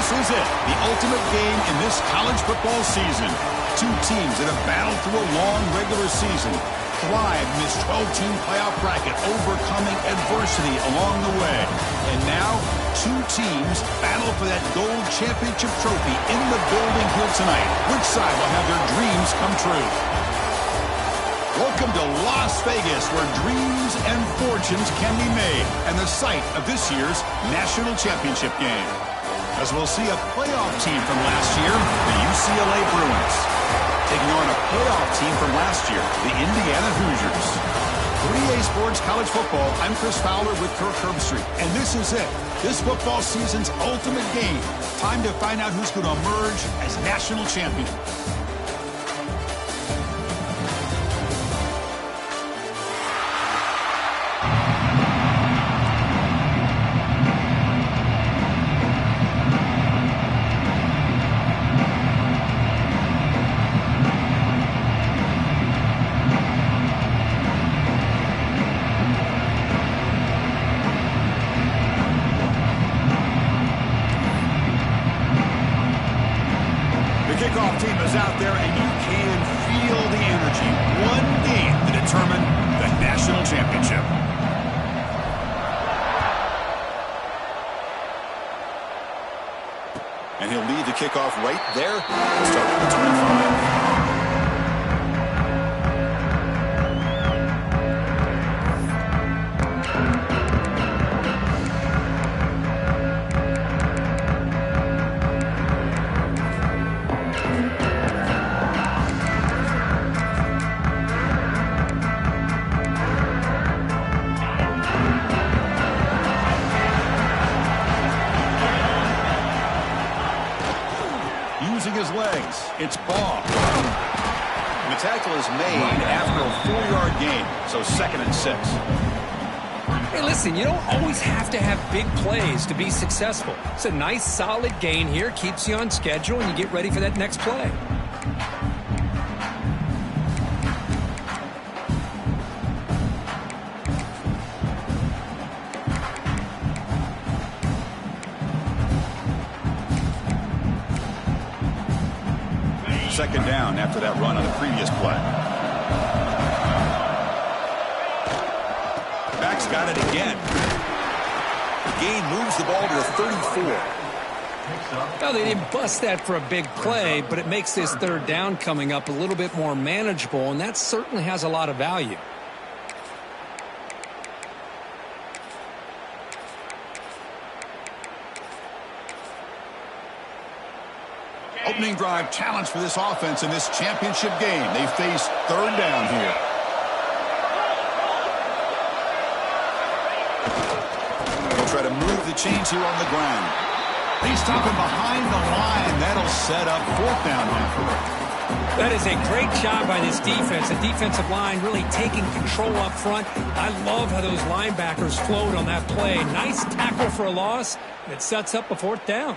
This is it, the ultimate game in this college football season. Two teams that have battled through a long regular season, thrived in this 12-team playoff bracket, overcoming adversity along the way. And now, two teams battle for that gold championship trophy in the building here tonight. Which side will have their dreams come true? Welcome to Las Vegas, where dreams and fortunes can be made, and the site of this year's national championship game. As we'll see a playoff team from last year, the UCLA Bruins, taking on a playoff team from last year, the Indiana Hoosiers. 3A Sports College Football, I'm Chris Fowler with Kirk Herbstreit, and this is it. This football season's ultimate game. Time to find out who's going to emerge as national champion. Kickoff team is out there, and you can feel the energy. One game to determine the national championship. And he'll lead the kickoff right there. Start at the 25. Using his legs, it's ball. The tackle is made after a 4-yard gain, so 2nd and 6. Hey, listen, you don't always have to have big plays to be successful. It's a nice, solid gain here, keeps you on schedule, and you get ready for that next play. Second down after that run on the previous play. Back's got it again. The gain moves the ball to the 34. Well, they didn't bust that for a big play, but it makes this 3rd down coming up a little bit more manageable, and that certainly has a lot of value. Opening drive challenge for this offense in this championship game. They face 3rd down here. They'll try to move the chains here on the ground. They stop him behind the line. That'll set up 4th down now. That is a great job by this defense. The defensive line really taking control up front. I love how those linebackers flowed on that play. Nice tackle for a loss, and it sets up a 4th down.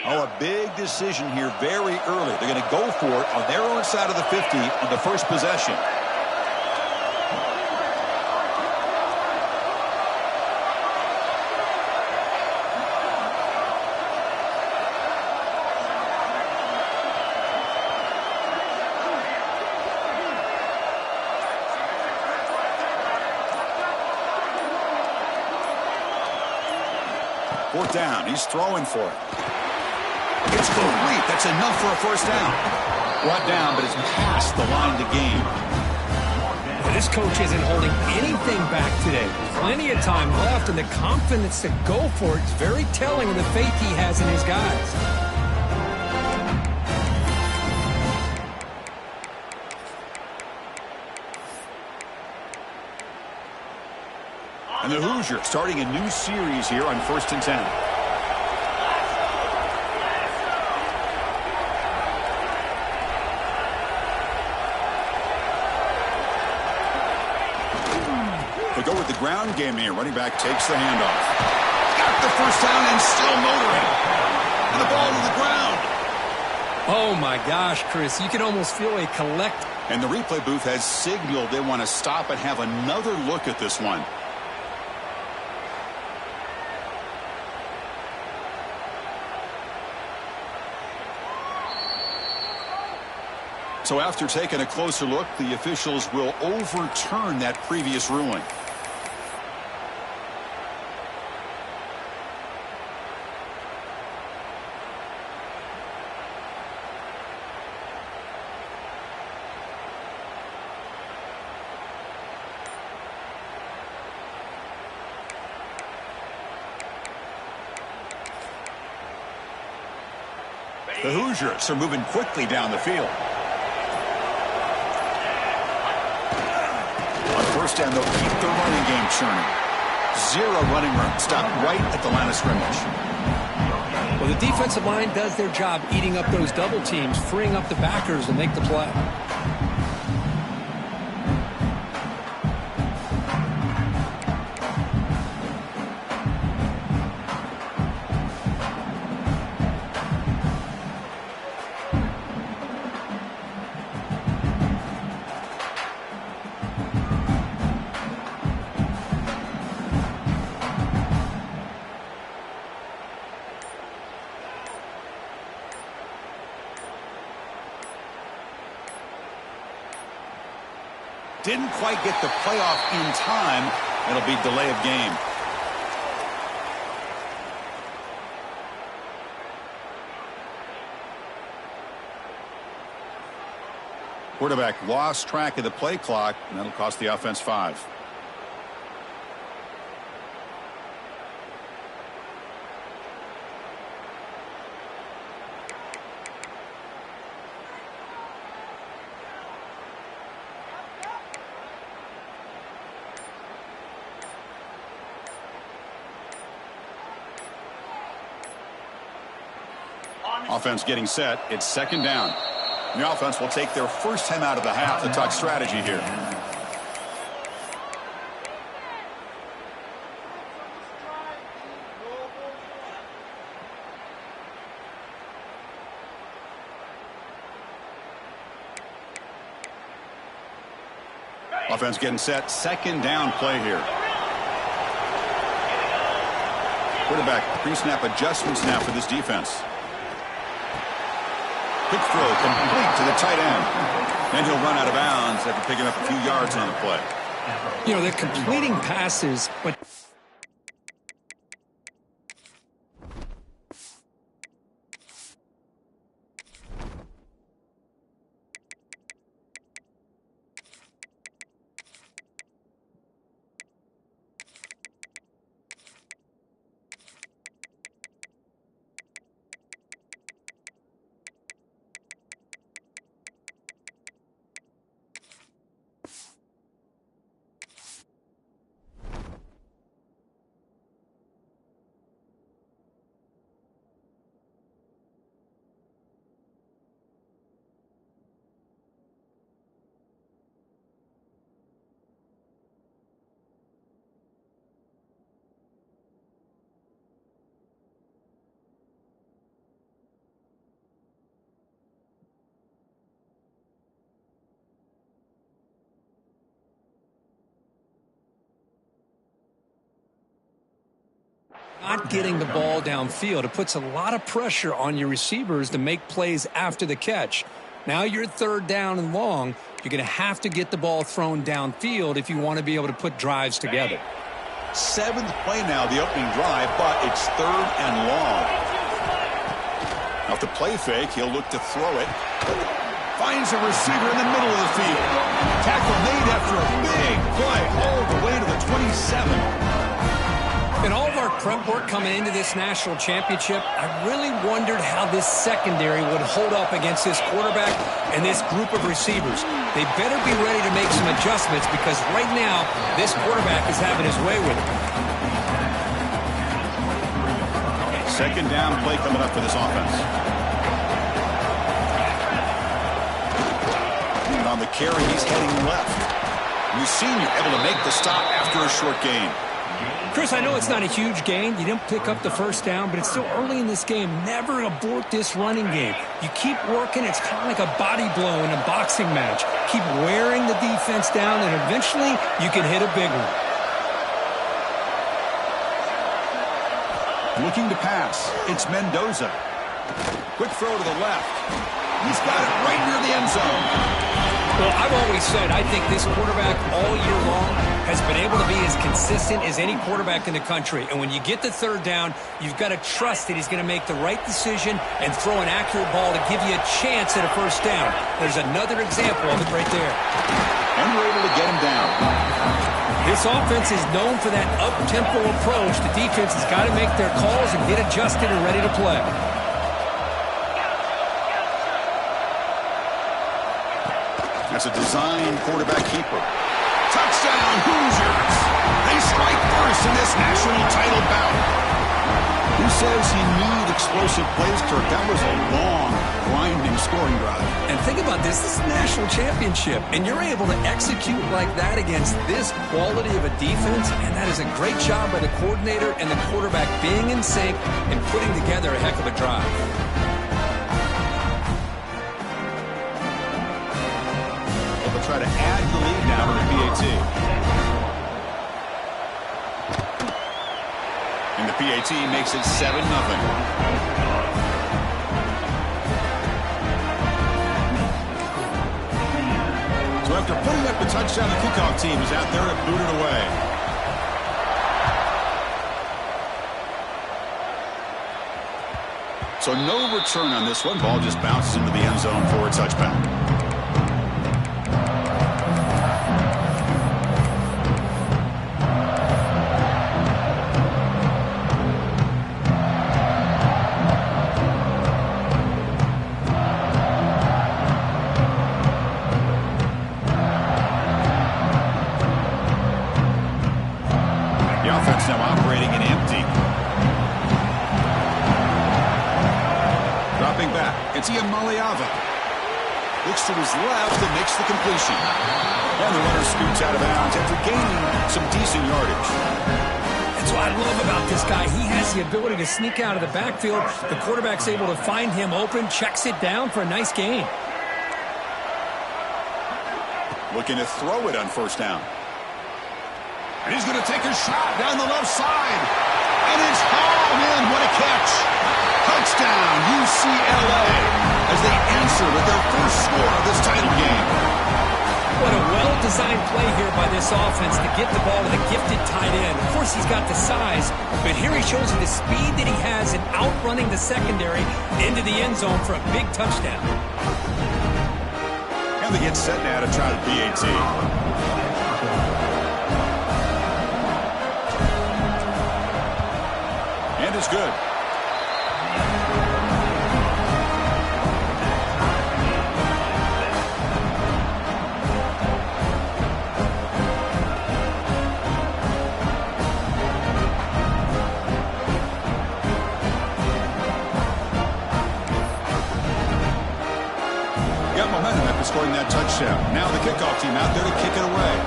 Oh, a big decision here very early. They're going to go for it on their own side of the 50 on the first possession. Fourth down. He's throwing for it. It's complete. That's enough for a first down. Brought down, but it's past the line to gain. This coach isn't holding anything back today. Plenty of time left, and the confidence to go for it is very telling of the faith he has in his guys. And the Hoosiers starting a new series here on 1st and 10. They go with the ground game here. Running back takes the handoff. Got the first down and still motoring. And the ball to the ground. Oh, my gosh, Chris. You can almost feel a collect. And the replay booth has signaled they want to stop and have another look at this one. So after taking a closer look, the officials will overturn that previous ruling. The Hoosiers are moving quickly down the field. On first down, they'll keep the running game churning. Zero running room. Stop right at the line of scrimmage. Well, the defensive line does their job eating up those double teams, freeing up the backers to make the play. Didn't quite get the playoff in time. It'll be delay of game. Quarterback lost track of the play clock, and that'll cost the offense 5. Offense getting set. It's 2nd down. The offense will take their first time out of the half to talk strategy here. Offense getting set. 2nd down play here. Quarterback pre-snap adjustments now for this defense. Quick throw complete to the tight end. And he'll run out of bounds after picking up a few yards on the play. You know, they're completing passes, but not getting the ball downfield. It puts a lot of pressure on your receivers to make plays after the catch. Now you're 3rd down and long. You're going to have to get the ball thrown downfield if you want to be able to put drives together. 7th play now, the opening drive, but it's 3rd and long. Now, if the play fake, he'll look to throw it. Finds a receiver in the middle of the field. Tackle made after a big play all the way to the 27. In all of our prep work coming into this national championship, I really wondered how this secondary would hold up against this quarterback and this group of receivers. They better be ready to make some adjustments because right now, this quarterback is having his way with it. Second down play coming up for this offense. And on the carry, he's heading left. Mussina able to make the stop after a short gain. Chris, I know it's not a huge gain. You didn't pick up the first down, but it's still early in this game. Never abort this running game. You keep working. It's kind of like a body blow in a boxing match. Keep wearing the defense down, and eventually you can hit a big one. Looking to pass. It's Mendoza. Quick throw to the left. He's got it right near the end zone. Well, I've always said I think this quarterback all year long has been able to be as consistent as any quarterback in the country. And when you get the third down, you've got to trust that he's going to make the right decision and throw an accurate ball to give you a chance at a first down. There's another example of it right there. And we're able to get him down. This offense is known for that up-tempo approach. The defense has got to make their calls and get adjusted and ready to play. That's a design quarterback keeper. Touchdown, Hoosiers! They strike first in this national title bout. Who says you need explosive plays, Kirk? That was a long, grinding scoring drive. And think about this. This is a national championship, and you're able to execute like that against this quality of a defense, and that is a great job by the coordinator and the quarterback being in sync and putting together a heck of a drive. Try to add the lead now to the PAT. And the PAT makes it 7-0. So after putting up the touchdown, the kickoff team is out there to boot it away. So no return on this one. Ball just bounces into the end zone for a touchback. Now operating in empty. Dropping back. It's Iamaleava. Looks to his left and makes the completion. And the runner scoots out of bounds after gaining some decent yardage. That's what I love about this guy. He has the ability to sneak out of the backfield. The quarterback's able to find him open, checks it down for a nice gain. Looking to throw it on first down. And he's going to take a shot down the left side. And it's hauled in. What a catch. Touchdown, UCLA, as they answer with their first score of this title game. What a well-designed play here by this offense to get the ball to the gifted tight end. Of course, he's got the size, but here he shows you the speed that he has in outrunning the secondary into the end zone for a big touchdown. And they get set now to try the PAT. And it's good. Got momentum after scoring that touchdown. Now the kickoff team out there to kick it away.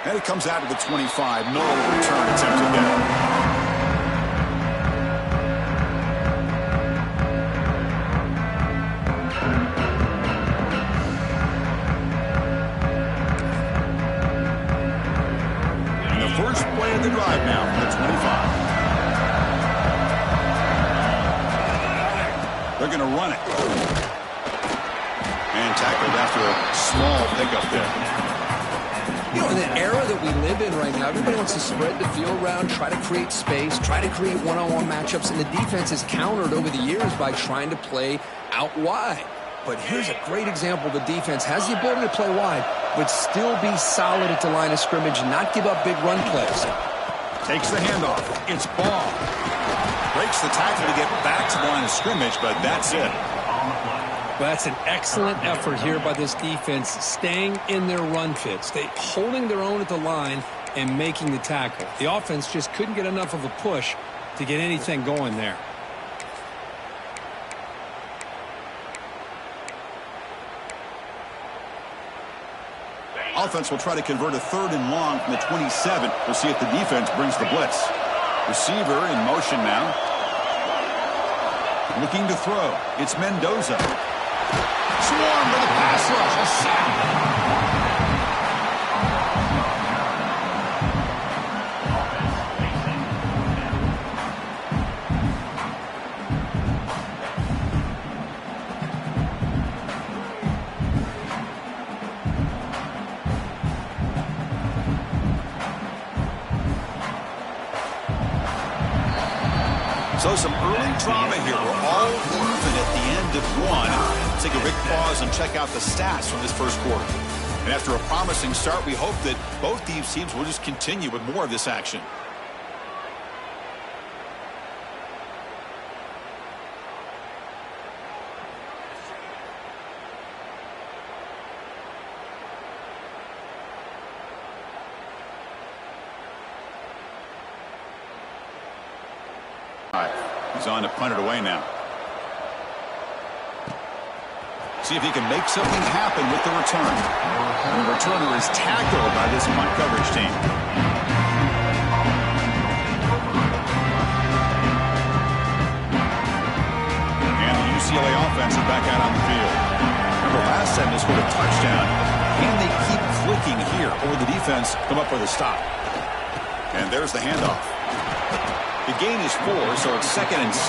And it comes out to the 25. No return attempted there. And the first play of the drive now from the 25. They're going to run it. And being tackled after a small pickup there. You know, in the era that we live in right now, everybody wants to spread the field around, try to create space, try to create one-on-one matchups, and the defense has countered over the years by trying to play out wide. But here's a great example. The defense has the ability to play wide, but still be solid at the line of scrimmage and not give up big run plays. Takes the handoff. It's Ball. Breaks the tackle to get back to the line of scrimmage, but that's it. Well, that's an excellent effort here by this defense, staying in their run fits, holding their own at the line and making the tackle. The offense just couldn't get enough of a push to get anything going there. Offense will try to convert a 3rd and long from the 27. We'll see if the defense brings the blitz. Receiver in motion now. Looking to throw. It's Mendoza. Swarm for the pass rush. A sack. So some early drama here. We're all even at the end of one. Let's take a quick pause and check out the stats from this first quarter. And after a promising start, we hope that both these teams will just continue with more of this action. He's on to punt it away now. See if he can make something happen with the return. And the returner is tackled by this punt coverage team. And the UCLA offense is back out on the field. Remember last time they scored a touchdown. Can they keep clicking here, or will the defense come up with a stop? And there's the handoff. The gain is 4, so it's 2nd and 6.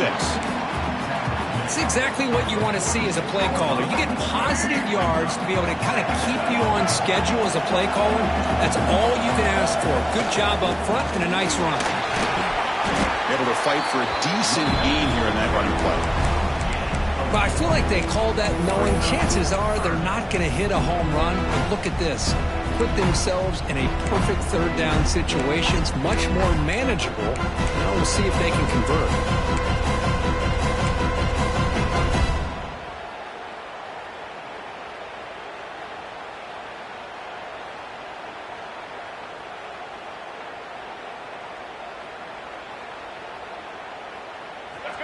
It's exactly what you want to see as a play caller. You get positive yards to be able to kind of keep you on schedule as a play caller. That's all you can ask for. Good job up front and a nice run. Able to fight for a decent gain here in that running play. But I feel like they called that knowing chances are they're not going to hit a home run. But look at this. Put themselves in a perfect 3rd down situation. It's much more manageable. Now we'll see if they can convert.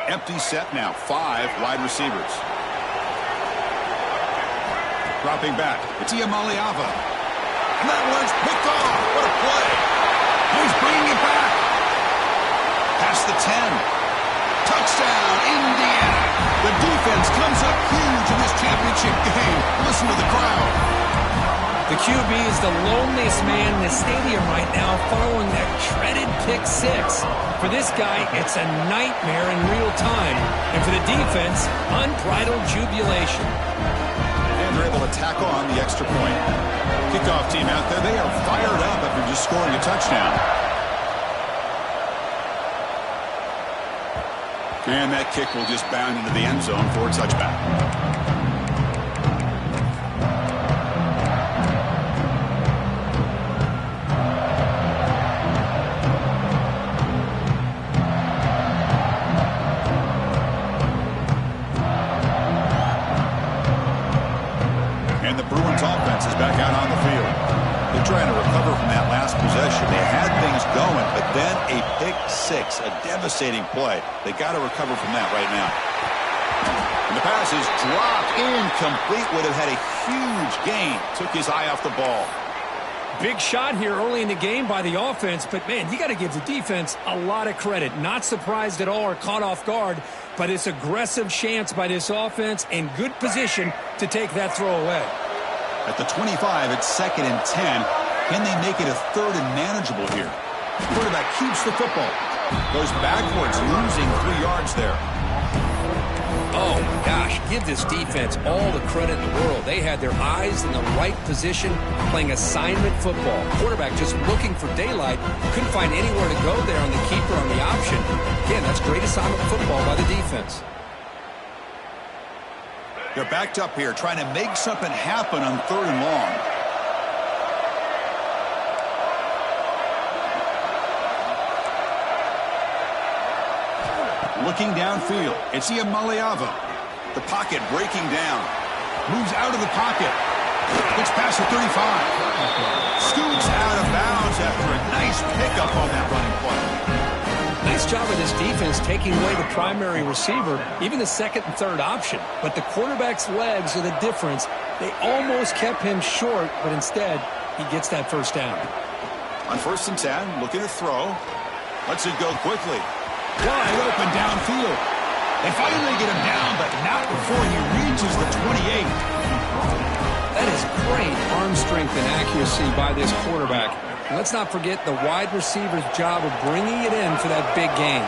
Empty set now. 5 wide receivers. Dropping back. It's Iamaleava. And that one's picked off. What a play. He's bringing it back. Past the 10. Touchdown, Indiana. The defense comes up huge in this championship game. Listen to the crowd. The QB is the loneliest man in the stadium right now following that dreaded pick 6. For this guy, it's a nightmare in real time. And for the defense, unbridled jubilation. And they're able to tackle on the extra point. Kickoff team out there, they are fired up after just scoring a touchdown. And that kick will just bound into the end zone for a touchback. Trying to recover from that last possession. They had things going, but then a pick 6, a devastating play. They got to recover from that right now. And the pass is dropped incomplete. Would have had a huge gain. Took his eye off the ball. Big shot here early in the game by the offense, but man, you got to give the defense a lot of credit. Not surprised at all or caught off guard, but it's aggressive chance by this offense and good position to take that throw away. At the 25, it's 2nd and 10. Can they make it a 3rd and manageable here? Quarterback keeps the football. Goes backwards, losing 3 yards there. Oh, gosh, give this defense all the credit in the world. They had their eyes in the right position, playing assignment football. Quarterback just looking for daylight, couldn't find anywhere to go there on the keeper on the option. Again, that's great assignment football by the defense. They're backed up here, trying to make something happen on 3rd and long. Looking downfield, it's Iamaleava. The pocket breaking down. Moves out of the pocket. Gets past the 35. Scoots out of bounds after a nice pickup on that running play. Nice job of this defense taking away the primary receiver, even the 2nd and 3rd option. But the quarterback's legs are the difference. They almost kept him short, but instead, he gets that 1st down. On 1st and 10, looking to throw. Lets it go quickly. Wide open downfield. They finally get him down, but not before he reaches the 28. That is great arm strength and accuracy by this quarterback. And let's not forget the wide receiver's job of bringing it in for that big gain.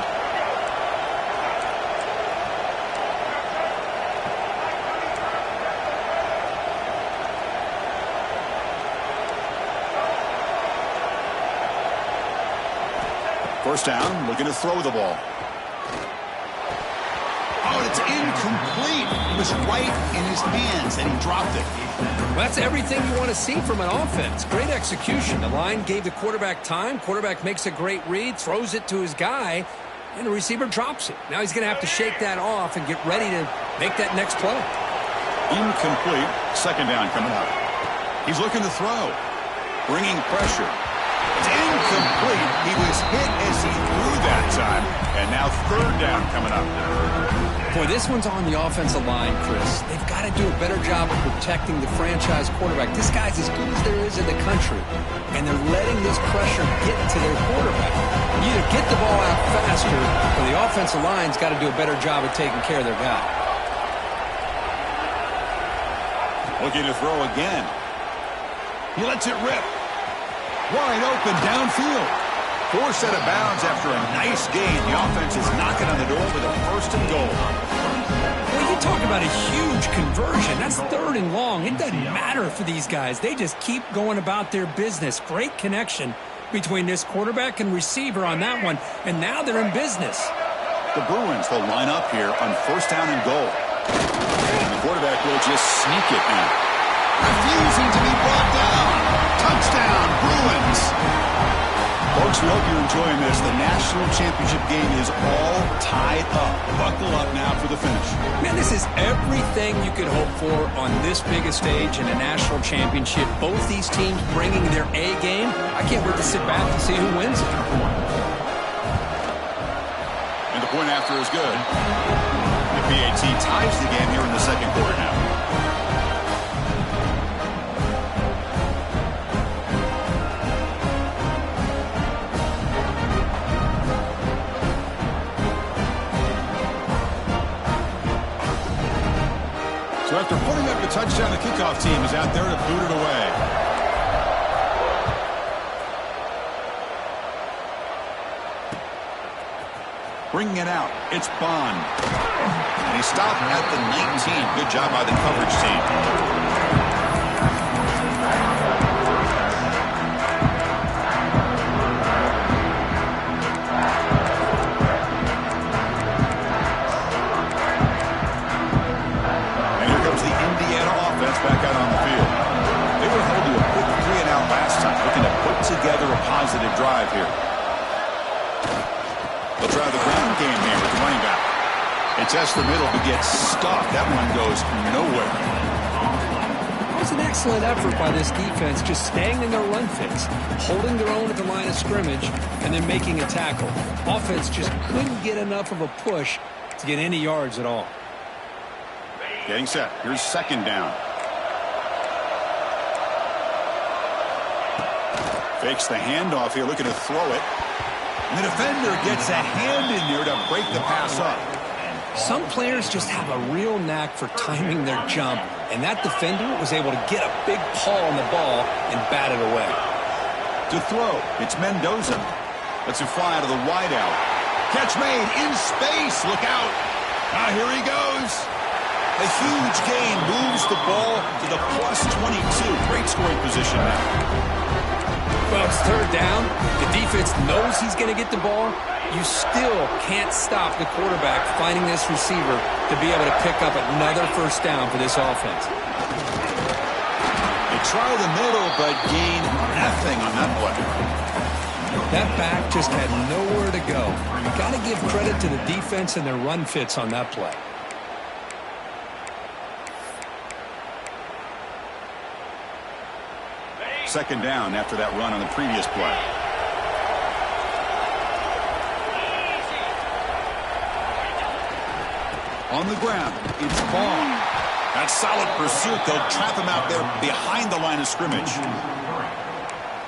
First down, looking to throw the ball. Oh, it's incomplete. It was right in his hands, and he dropped it. Well, that's everything you want to see from an offense. Great execution. The line gave the quarterback time. Quarterback makes a great read, throws it to his guy, and the receiver drops it. Now he's going to have to shake that off and get ready to make that next play. Incomplete. 2nd down coming up. He's looking to throw. Bringing pressure. It's incomplete. He was hit as he threw that time. And now 3rd down coming up. Boy, this one's on the offensive line, Chris. They've got to do a better job of protecting the franchise quarterback. This guy's as good as there is in the country. And they're letting this pressure get to their quarterback. You either get the ball out faster, or the offensive line's got to do a better job of taking care of their guy. Looking to throw again. He lets it rip. Wide open downfield. Forced out of bounds after a nice gain. The offense is knocking on the door with a 1st and goal. Well, you talk about a huge conversion. That's 3rd and long. It doesn't matter for these guys. They just keep going about their business. Great connection between this quarterback and receiver on that one. And now they're in business. The Bruins will line up here on 1st down and goal. And the quarterback will just sneak it now. Refusing to be brought down. Touchdown, Bruins. Folks, we hope you're enjoying this. The national championship game is all tied up. Buckle up now for the finish. Man, this is everything you could hope for on this big a stage in a national championship. Both these teams bringing their A game. I can't wait to sit back and see who wins it. And the point after is good. The PAT ties the game here in the 2nd quarter now. So after putting up a touchdown, the kickoff team is out there to boot it away. Bringing it out, it's Bond. And he stopped at the 19. Good job by the coverage team. Back out on the field. They were held to a quick 3-and-out last time, looking to put together a positive drive here. They'll try the ground game here with the running back. It tests the middle but gets stuck. That one goes nowhere. It was an excellent effort by this defense, just staying in their run fix, holding their own at the line of scrimmage, and then making a tackle. Offense just couldn't get enough of a push to get any yards at all. Getting set. Here's 2nd down. Fakes the handoff here, looking to throw it. And the defender gets a hand in there to break the pass up. Some players just have a real knack for timing their jump, and that defender was able to get a big paw on the ball and bat it away. To throw, it's Mendoza. Lets it fly out of the wideout. Catch made in space. Look out. Here he goes. A huge gain moves the ball to the plus 22. Great scoring position now. Well, it's third down. The defense knows he's going to get the ball. You still can't stop the quarterback finding this receiver to be able to pick up another first down for this offense. They try the middle, but gain nothing on that play. That back just had nowhere to go. You got to give credit to the defense and their run fits on that play. Second down after that run on the previous play. On the ground, it's Ball. That's solid pursuit. They'll trap him out there behind the line of scrimmage.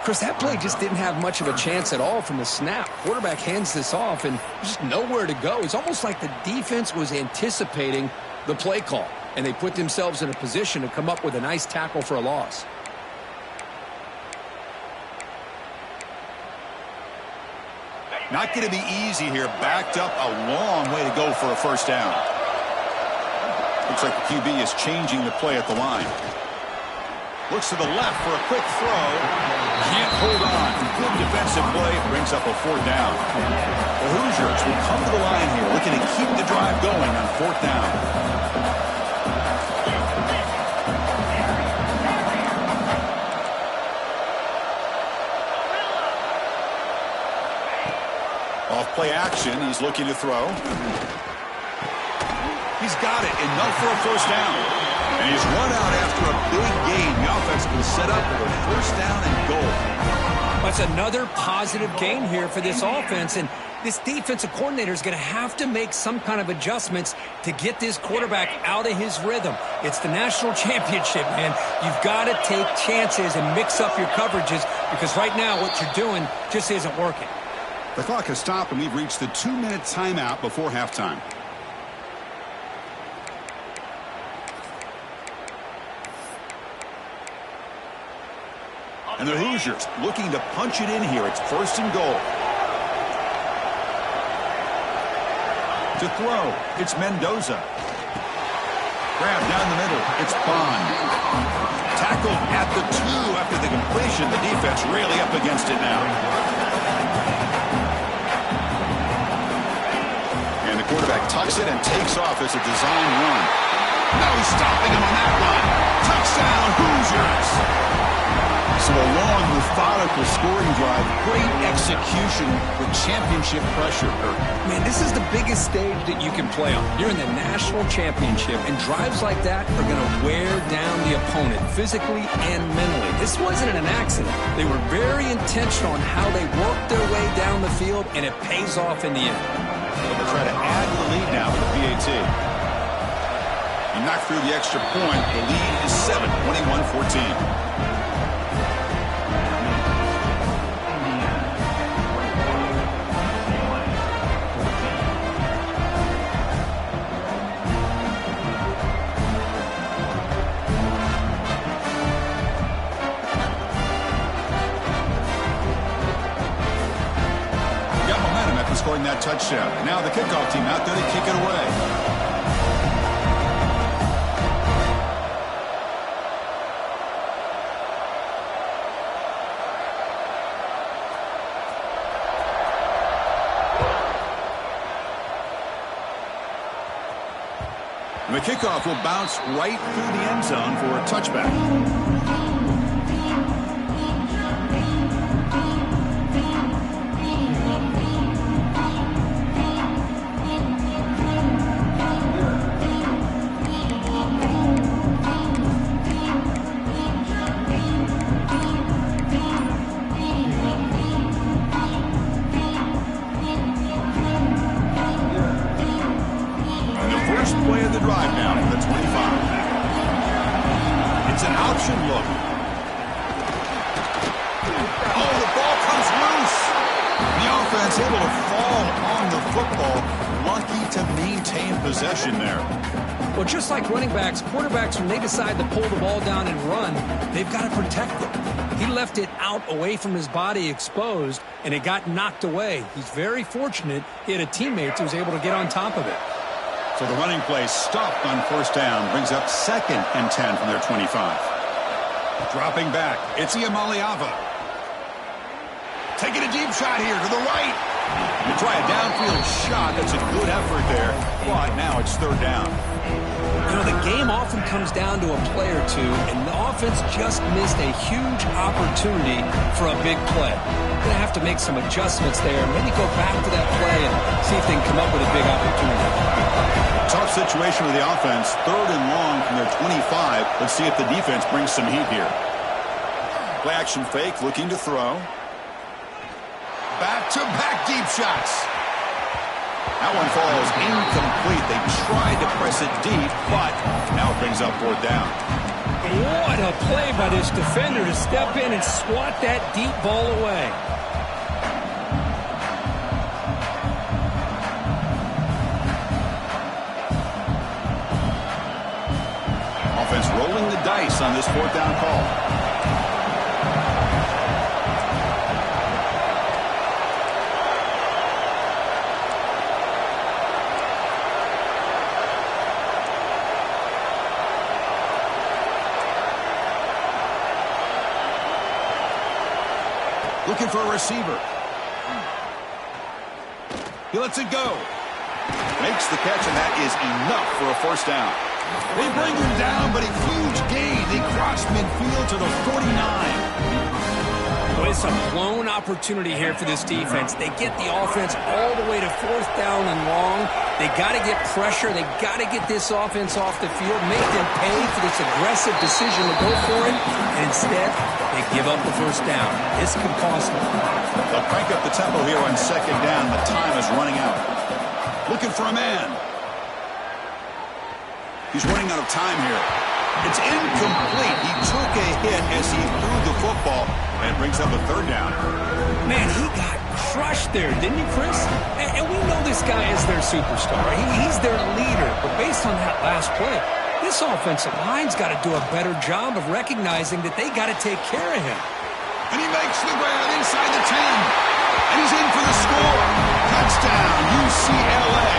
Chris, that play just didn't have much of a chance at all from the snap. Quarterback hands this off, and there's just nowhere to go. It's almost like the defense was anticipating the play call, and they put themselves in a position to come up with a nice tackle for a loss. Not going to be easy here. Backed up a long way to go for a first down. Looks like the QB is changing the play at the line. Looks to the left for a quick throw. Can't hold on. Good defensive play. Brings up a fourth down. The Hoosiers will come to the line here, looking to keep the drive going on fourth down. Off play action. He's looking to throw. He's got it. Enough for a first down. And he's run out after a big gain. The offense has been set up for a first down and goal. That's another positive gain here for this offense. And this defensive coordinator is going to have to make some kind of adjustments to get this quarterback out of his rhythm. It's the national championship, man. You've got to take chances and mix up your coverages because right now what you're doing just isn't working. The clock has stopped, and we've reached the 2-minute timeout before halftime. And the Hoosiers looking to punch it in here. It's first and goal. To throw, it's Mendoza. Grab down the middle, it's Bond. Tackled at the 2 after the completion. The defense really up against it now. And the quarterback tucks it and takes off as a design run. No stopping him on that run. Touchdown, Hoosiers. So a long, methodical scoring drive. Great execution with championship pressure. Man, this is the biggest stage that you can play on. You're in the national championship, and drives like that are going to wear down the opponent physically and mentally. This wasn't an accident. They were very intentional on how they worked their way down the field, and it pays off in the end. They'll try to add the lead now with the PAT. He knocked through the extra point. The lead is 7, 21-14. Scoring that touchdown. Now the kickoff team out there to kick it away. And the kickoff will bounce right through the end zone for a touchback. Play of the drive now for the 25. It's an option look. Oh, the ball comes loose. The offense able to fall on the football. Lucky to maintain possession there. Well, just like running backs, quarterbacks, when they decide to pull the ball down and run, they've got to protect it. He left it out away from his body exposed, and it got knocked away. He's very fortunate he had a teammate who was able to get on top of it. So the running play stopped on first down. Brings up 2nd and 10 from their 25. Dropping back. It's Iamaleava. Taking a deep shot here to the right. They try a downfield shot. That's a good effort there. But now it's 3rd down. You know, the game often comes down to a play or two, and the offense just missed a huge opportunity for a big play. They're going to have to make some adjustments there, maybe go back to that play and see if they can come up with a big opportunity. Tough situation with the offense. 3rd and long from their 25. Let's see if the defense brings some heat here. Play action fake, looking to throw. Back-to-back deep shots. That one falls incomplete. They tried to press it deep, but now it brings up 4th down. What a play by this defender to step in and swat that deep ball away. Offense rolling the dice on this 4th down call. Looking for a receiver. He lets it go. Makes the catch, and that is enough for a 1st down. They bring him down, but a huge gain. They cross midfield to the 49. Well, it's a blown opportunity here for this defense. They get the offense all the way to 4th down and long. They got to get pressure. They got to get this offense off the field, make them pay for this aggressive decision to go for it, and instead they give up the 1st down. This could cost them. They'll crank up the tempo here on 2nd down. The time is running out. Looking for a man. He's running out of time here. It's incomplete. He took a hit as he threw the football, and brings up a 3rd down. Man, he got crushed there, didn't he, Chris? And we know this guy is their superstar. He's their leader. But based on that last play, this offensive line's got to do a better job of recognizing that they got to take care of him. And he makes the grab inside the 10. And he's in for the score. Touchdown, UCLA.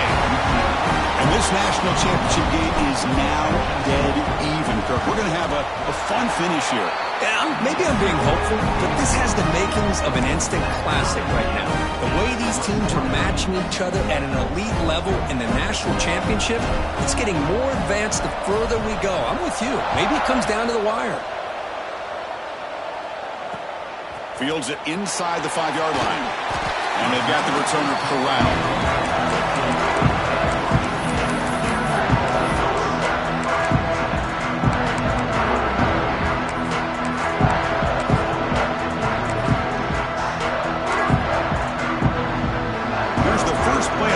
And this national championship game is now dead even, Kirk. We're going to have a fun finish here. Yeah, maybe I'm being hopeful, but this has the makings of an instant classic right now. The way these teams are matching each other at an elite level in the national championship, it's getting more advanced the further we go. I'm with you. Maybe it comes down to the wire. Fields it inside the 5-yard line. And they've got the returner corralled.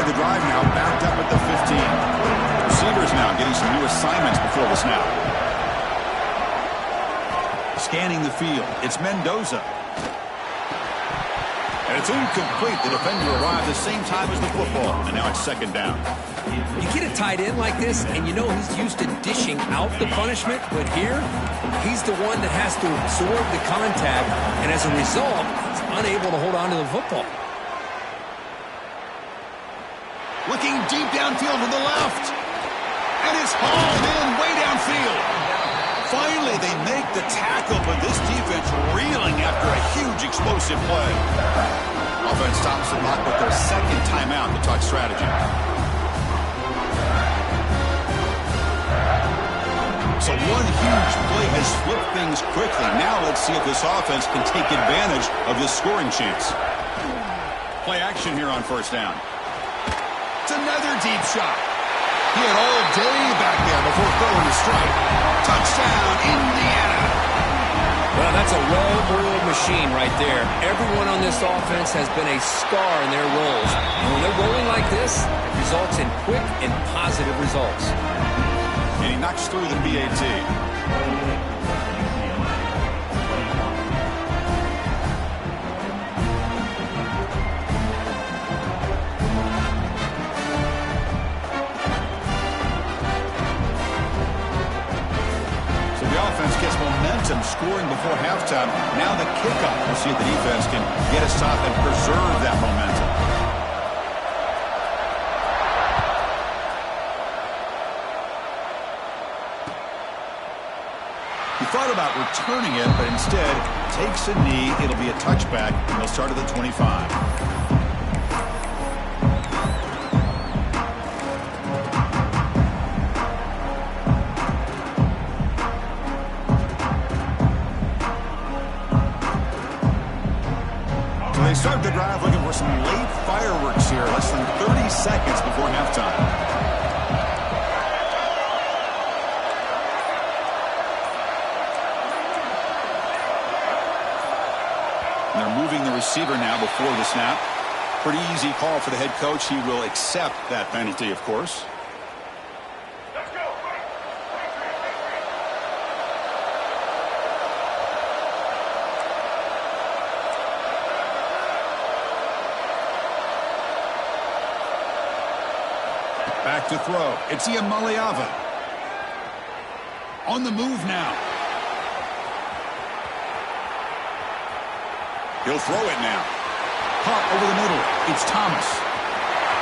The drive now backed up at the 15. Receivers now getting some new assignments before the snap. Scanning the field. It's Mendoza. And it's incomplete. The defender arrived the same time as the football. And now it's 2nd down. You get a tight end like this, and you know he's used to dishing out the punishment. But here, he's the one that has to absorb the contact. And as a result, he's unable to hold on to the football. Looking deep downfield to the left. And it's hauled in way downfield. Finally, they make the tackle, but this defense reeling after a huge explosive play. Offense stops the clock with their 2nd timeout to talk strategy. So one huge play has flipped things quickly. Now let's see if this offense can take advantage of this scoring chance. Play action here on 1st down. It's another deep shot. He had all day back there before throwing the strike. Touchdown, Indiana. Well, that's a well-oiled machine right there. Everyone on this offense has been a star in their roles. And when they're rolling like this, it results in quick and positive results. And he knocks through the PAT. Gets momentum scoring before halftime. Now the kickoff. We'll see if the defense can get a stop and preserve that momentum. He thought about returning it, but instead takes a knee. It'll be a touchback, and they'll start at the 25. So they start the drive looking for some late fireworks here, less than 30 seconds before halftime. They're moving the receiver now before the snap. Pretty easy call for the head coach. He will accept that penalty, of course. Back to throw. It's Ucla. On the move now. He'll throw it now. Caught over the middle. It's Thomas.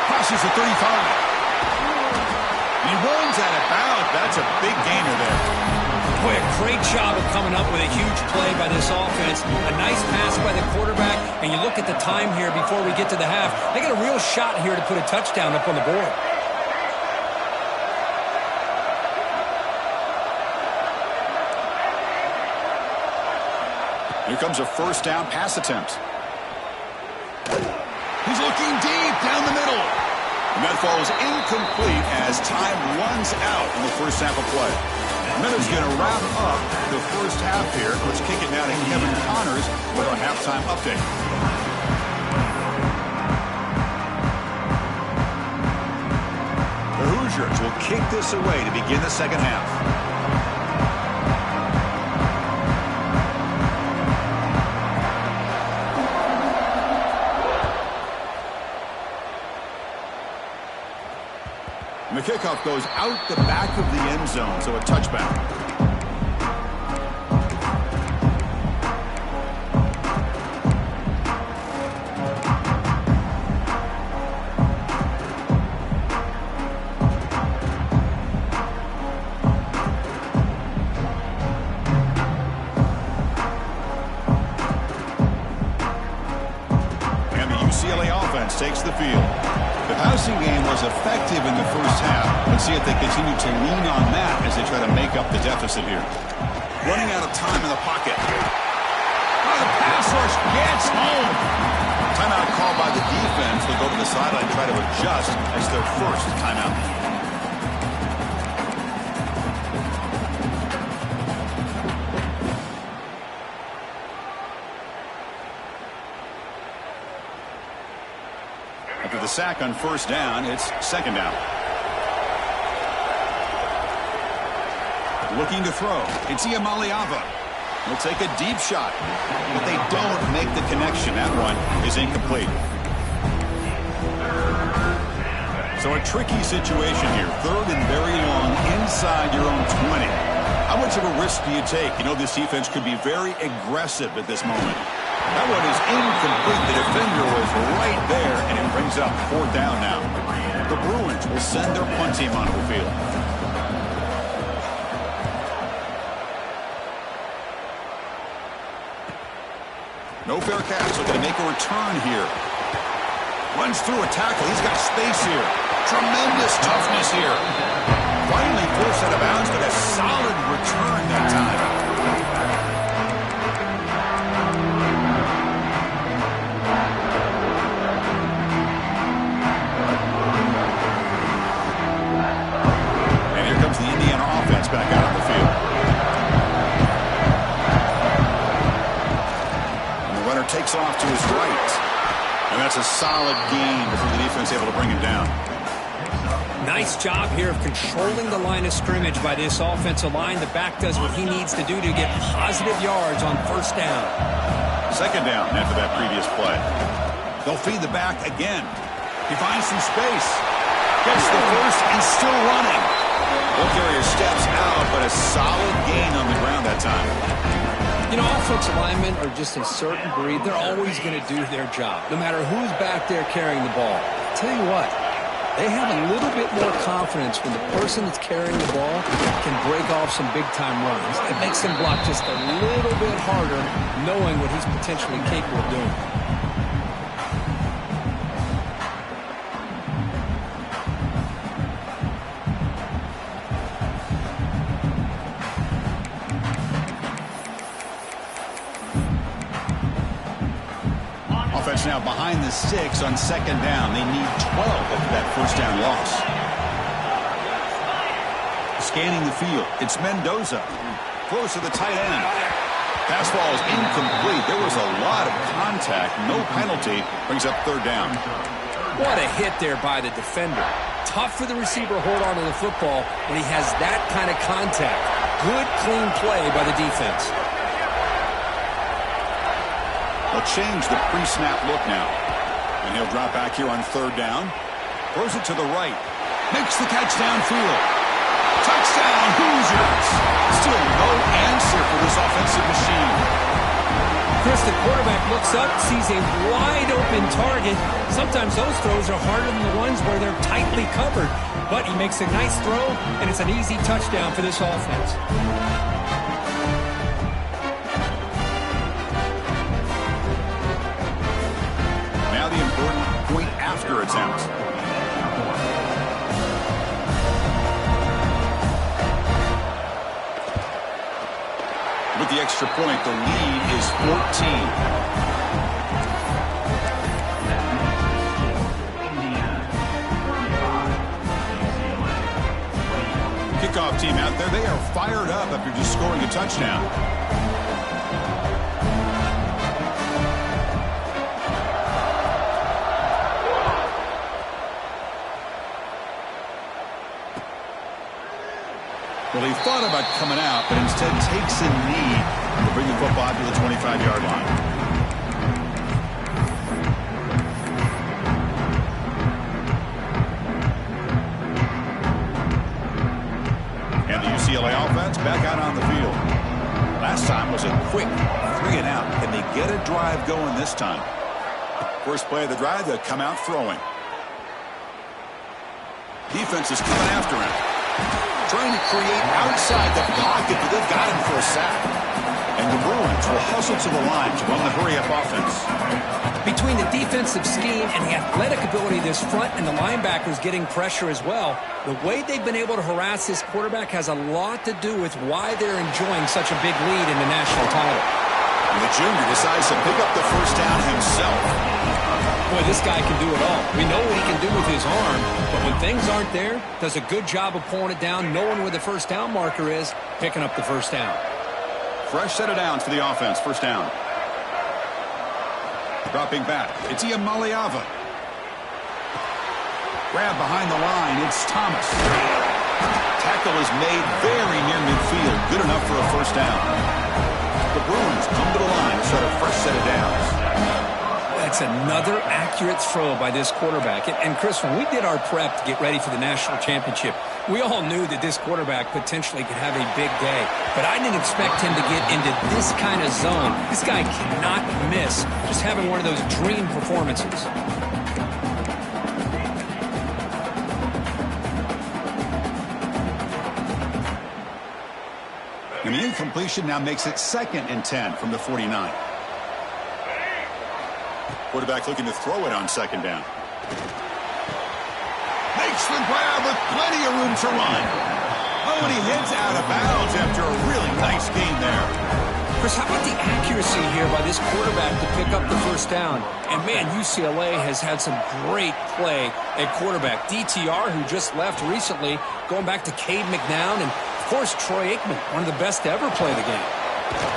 Crosses the 35. And he runs out of bounds. That's a big gainer there. Boy, a great job of coming up with a huge play by this offense. A nice pass by the quarterback. And you look at the time here before we get to the half. They got a real shot here to put a touchdown up on the board. Here comes a first down pass attempt. He's looking deep down the middle. And that falls incomplete as time runs out in the first half of play. Minutes going to wrap up the first half here. Let's kick it now to Kevin Connors with our halftime update. The Hoosiers will kick this away to begin the second half. And the kickoff goes out the back of the end zone, so a touchback. And the UCLA offense takes the field. The passing game was effective in the first half. Let's see if they continue to lean on that as they try to make up the deficit here. Running out of time in the pocket. Oh, the pass rush gets home. Timeout called by the defense. They'll go to the sideline and try to adjust as their first timeout. After the sack on first down, it's second down. Looking to throw. It's Ucla. He'll take a deep shot, but they don't make the connection. That one is incomplete. So a tricky situation here. Third and very long inside your own 20. How much of a risk do you take? You know this defense could be very aggressive at this moment. That one is incomplete. The defender was right there, and it brings up fourth down now. The Bruins will send their punt team onto the field. No fair catch. Looking to make a return here. Runs through a tackle. He's got space here. Tremendous toughness here. Finally forced out of bounds, but a solid return that time. The Indiana offense back out on the field. And the runner takes off to his right. And that's a solid gain before the defense able to bring him down. Nice job here of controlling the line of scrimmage by this offensive line. The back does what he needs to do to get positive yards on first down. Second down after that previous play. They'll feed the back again. He finds some space. Gets the first and still running. Ball carrier steps out, but a solid gain on the ground that time. You know, offensive linemen are just a certain breed. They're always going to do their job, no matter who's back there carrying the ball. Tell you what, They have a little bit more confidence when the person that's carrying the ball can break off some big-time runs. It makes them block just a little bit harder, knowing what he's potentially capable of doing. Offense now behind the 6 on second down. They need 12 after that first down loss. Scanning the field, it's Mendoza. Throws to the tight end. Pass ball is incomplete. There was a lot of contact. No penalty. Brings up third down. What a hit there by the defender. Tough for the receiver to hold on to the football when he has that kind of contact. Good, clean play by the defense. They'll change the pre-snap look now. And he'll drop back here on third down. Throws it to the right. Makes the catch downfield. Touchdown, Hoosiers. Still no answer for this offensive machine. Chris, the quarterback looks up, sees a wide-open target. Sometimes those throws are harder than the ones where they're tightly covered. But he makes a nice throw, and it's an easy touchdown for this offense. Point after attempt. With the extra point, the lead is 14. Kickoff team out there, they are fired up after just scoring a touchdown. Well, he thought about coming out, but instead takes a knee to bring the football to the 25-yard line. And the UCLA offense back out on the field. Last time was a quick 3-and-out. Can they get a drive going this time? First play of the drive, they'll come out throwing. Defense is coming after him. Trying to create outside the pocket, but they've got him for a sack. And the Bruins will hustle to the line to run the hurry-up offense. Between the defensive scheme and the athletic ability of this front and the linebackers getting pressure as well, the way they've been able to harass this quarterback has a lot to do with why they're enjoying such a big lead in the national title. And the junior decides to pick up the first down himself. Boy, this guy can do it all. We know what he can do with his arm, but when things aren't there, does a good job of pulling it down, knowing where the first down marker is, picking up the first down. Fresh set of downs for the offense. First down. Dropping back. It's Iamaleava. Grab behind the line. It's Thomas. Tackle is made very near midfield. Good enough for a first down. The Bruins come to the line to start a fresh set of downs. That's another accurate throw by this quarterback. And Chris, when we did our prep to get ready for the national championship, we all knew that this quarterback potentially could have a big day. But I didn't expect him to get into this kind of zone. This guy cannot miss, just having one of those dream performances. And the incompletion now makes it 2nd and 10 from the 49. Quarterback looking to throw it on second down. Makes the grab with plenty of room to run. Oh, and he heads out of bounds after a really nice game there. Chris, how about the accuracy here by this quarterback to pick up the first down? And, man, UCLA has had some great play at quarterback. DTR, who just left recently, going back to Cade McNown, and, of course, Troy Aikman, one of the best to ever play the game.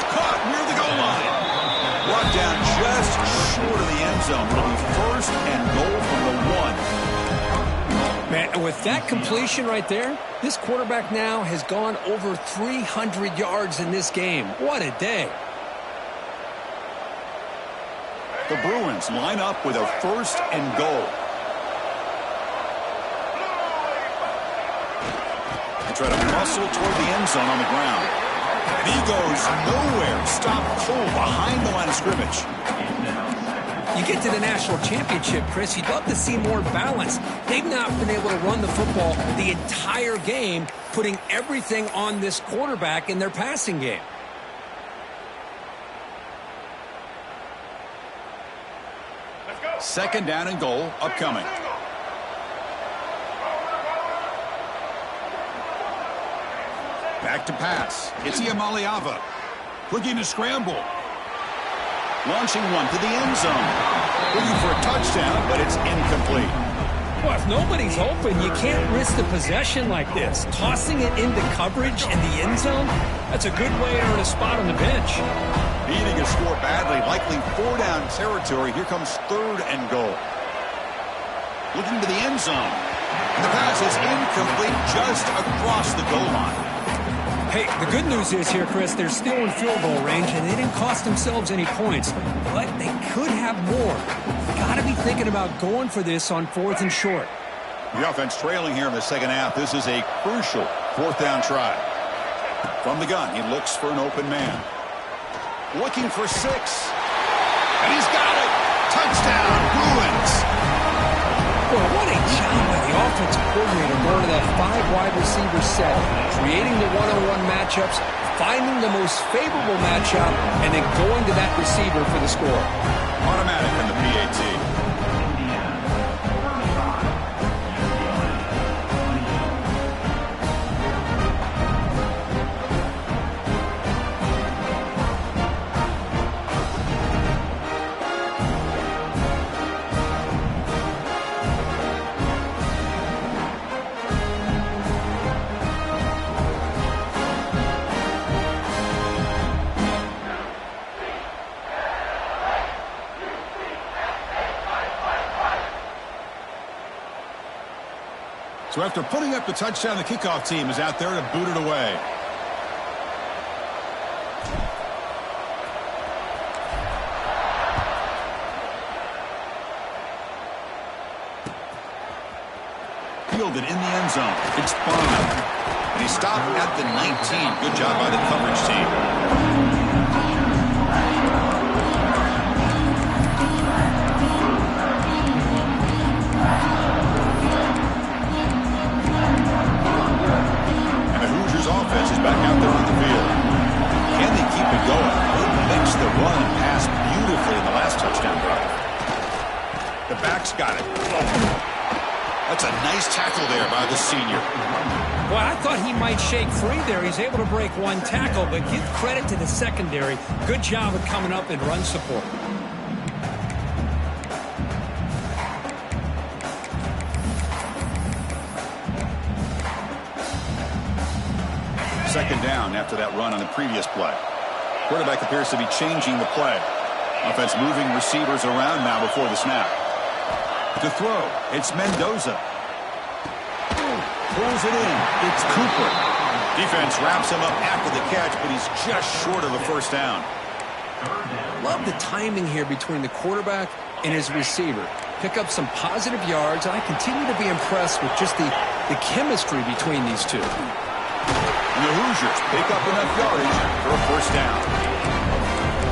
Caught near the goal line. Brought down just short of the end zone. It'll be first and goal from the 1. Man, and with that completion right there, this quarterback now has gone over 300 yards in this game. What a day. The Bruins line up with a first and goal. They try to muscle toward the end zone on the ground. And he goes nowhere. Stopped cold behind the line of scrimmage. You get to the national championship, Chris, you'd love to see more balance. They've not been able to run the football the entire game, putting everything on this quarterback in their passing game. Second down and goal upcoming. Back to pass. It's Iamaleava. Looking to scramble. Launching one to the end zone. Looking for a touchdown, but it's incomplete. Well, if nobody's open, you can't risk the possession like this. Tossing it into coverage in the end zone, that's a good way to earn a spot on the bench. Needing a score badly, likely 4-down territory. Here comes third and goal. Looking to the end zone. And the pass is incomplete just across the goal line. Hey, the good news is here, Chris, they're still in field goal range, and they didn't cost themselves any points. But they could have more. Got to be thinking about going for this on 4th and short. The offense trailing here in the second half. This is a crucial 4th down try. From the gun, he looks for an open man. Looking for 6. And he's got it. Touchdown, Bruins. Well, what a job by the offensive coordinator going to that 5-wide receiver set, creating the one-on-one matchups, finding the most favorable matchup, and then going to that receiver for the score. Automatic in the PAT. So after putting up the touchdown, the kickoff team is out there to boot it away. Fielded in the end zone. It's fine. And he stopped at the 19. Good job by the coverage team. Offense is back out there on the field. Can they keep it going? They mixed the run and pass beautifully in the last touchdown drive. The back's got it. That's a nice tackle there by the senior. Well, I thought he might shake free there. He's able to break one tackle, but give credit to the secondary. Good job of coming up in run support. Second down after that run on the previous play. Quarterback appears to be changing the play. Offense moving receivers around now before the snap. To throw, it's Mendoza. Pulls it in. It's Cooper. Defense wraps him up after the catch, but he's just short of a first down. Love the timing here between the quarterback and his receiver. Pick up some positive yards, and I continue to be impressed with just the chemistry between these two. And the Hoosiers pick up enough yardage for a first down.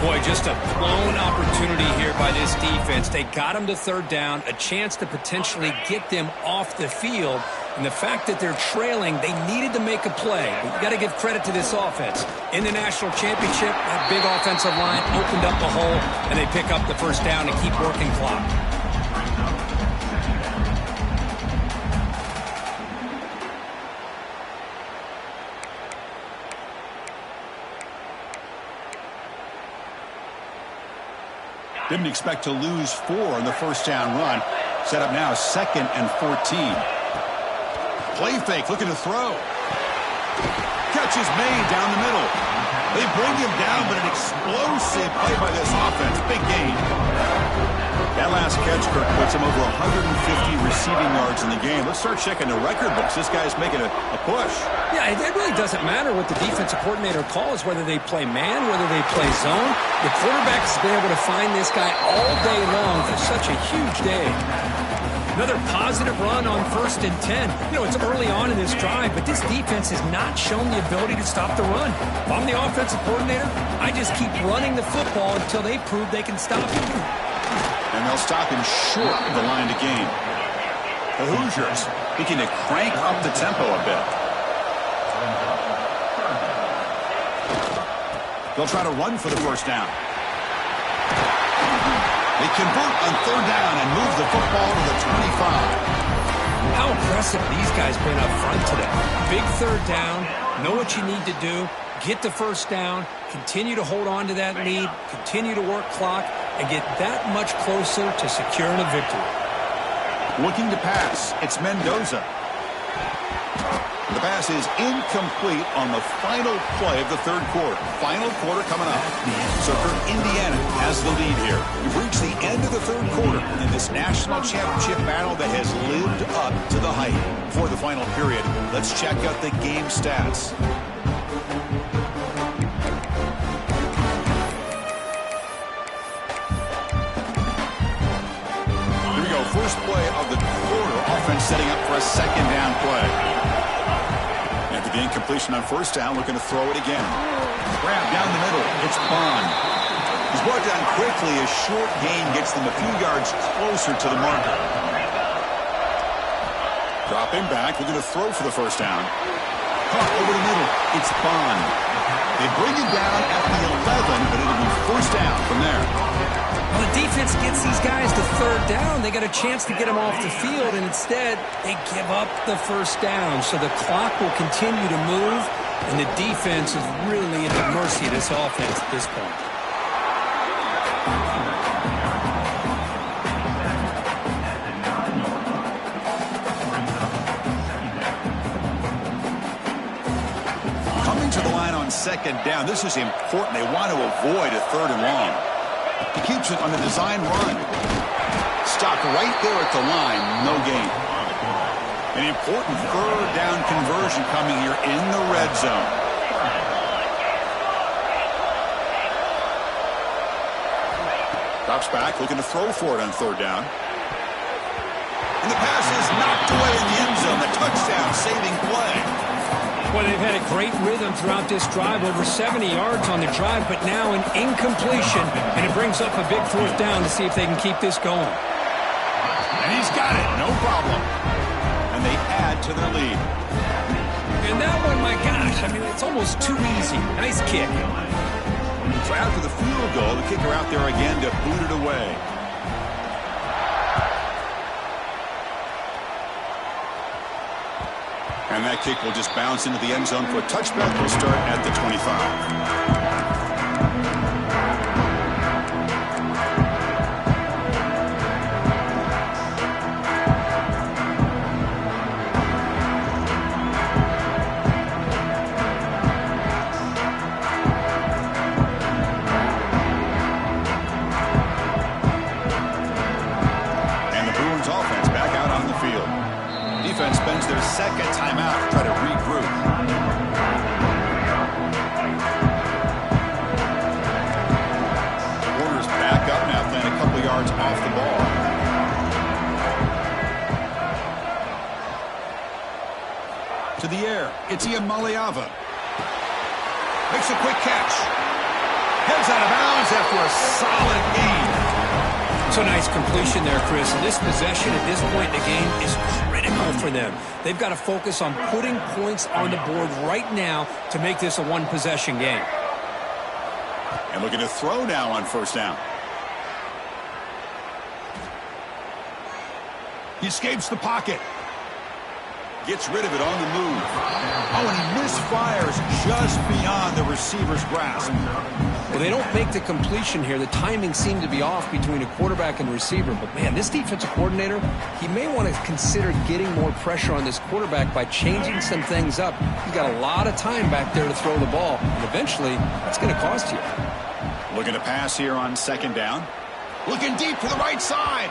Boy, just a blown opportunity here by this defense. They got him to third down, a chance to potentially get them off the field. And the fact that they're trailing, they needed to make a play. But you got to give credit to this offense. In the national championship, that big offensive line opened up the hole, and they pick up the first down and keep working clock. Didn't expect to lose 4 on the first down run. Set up now 2nd and 14. Play fake, looking to throw. Catch is made down the middle. They bring him down, but an explosive play by this offense. Big gain. That last catch, Kirk, puts him over 150 receiving yards in the game. Let's start checking the record books. This guy's making a push. Yeah, it really doesn't matter what the defensive coordinator calls, whether they play man, whether they play zone. The quarterback has been able to find this guy all day long for such a huge day. Another positive run on 1st and 10. You know, it's early on in this drive, but this defense has not shown the ability to stop the run. If I'm the offensive coordinator, I just keep running the football until they prove they can stop it. And they'll stop him short of the line to gain. The Hoosiers looking to crank up the tempo a bit. They'll try to run for the first down. They convert on third down and move the football to the 25. How impressive these guys been up front today. Big third down, know what you need to do, get the first down, continue to hold on to that lead, continue to work clock, and get that much closer to securing a victory. Looking to pass, it's Mendoza. The pass is incomplete on the final play of the third quarter. Final quarter coming up. So Indiana has the lead here. We've reached the end of the third quarter in this national championship battle that has lived up to the hype. For the final period, let's check out the game stats. Here we go. First play of the quarter. Offense setting up for a second down play. After the incompletion on first down, we're going to throw it again. Grab down the middle. It's Bond. He's brought down quickly. A short gain gets them a few yards closer to the marker. Drop him back. We're going to throw for the first down. Caught over the middle. It's Bond. They bring him down at the 11, but it'll be first down from there. Well, the defense gets these guys to third down. They got a chance to get them off the field, and instead they give up the first down. So the clock will continue to move, and the defense is really at the mercy of this offense at this point. Coming to the line on second down, this is important. They want to avoid a third and long. He keeps it on the design run. Stopped right there at the line. No gain. An important third down conversion coming here in the red zone. Drops back, looking to throw for it on third down. And the pass is knocked away in the end zone. The touchdown saving play. Well, they've had a great rhythm throughout this drive, over 70 yards on the drive, but now an incompletion, and it brings up a big fourth down to see if they can keep this going. And he's got it, no problem. And they add to their lead. And that one, my gosh, I mean, it's almost too easy. Nice kick. So after the field goal, the kicker out there again to boot it away. And that kick will just bounce into the end zone for a touchback. We'll start at the 25. Defense spends their second timeout to try to regroup. Warner's back up now, playing a couple yards off the ball. To the air, it's Iamaleava. Makes a quick catch. Heads out of bounds after a solid gain. So nice completion there, Chris. And this possession at this point in the game is critical for them. They've got to focus on putting points on the board right now to make this a one-possession game. And looking to throw now on first down. He escapes the pocket. Gets rid of it on the move. Oh, and he misfires just beyond the receiver's grasp. Well, they don't make the completion here. The timing seemed to be off between a quarterback and receiver. But, man, this defensive coordinator, he may want to consider getting more pressure on this quarterback by changing some things up. He's got a lot of time back there to throw the ball. And eventually, that's going to cost you. Looking to pass here on second down. Looking deep to the right side.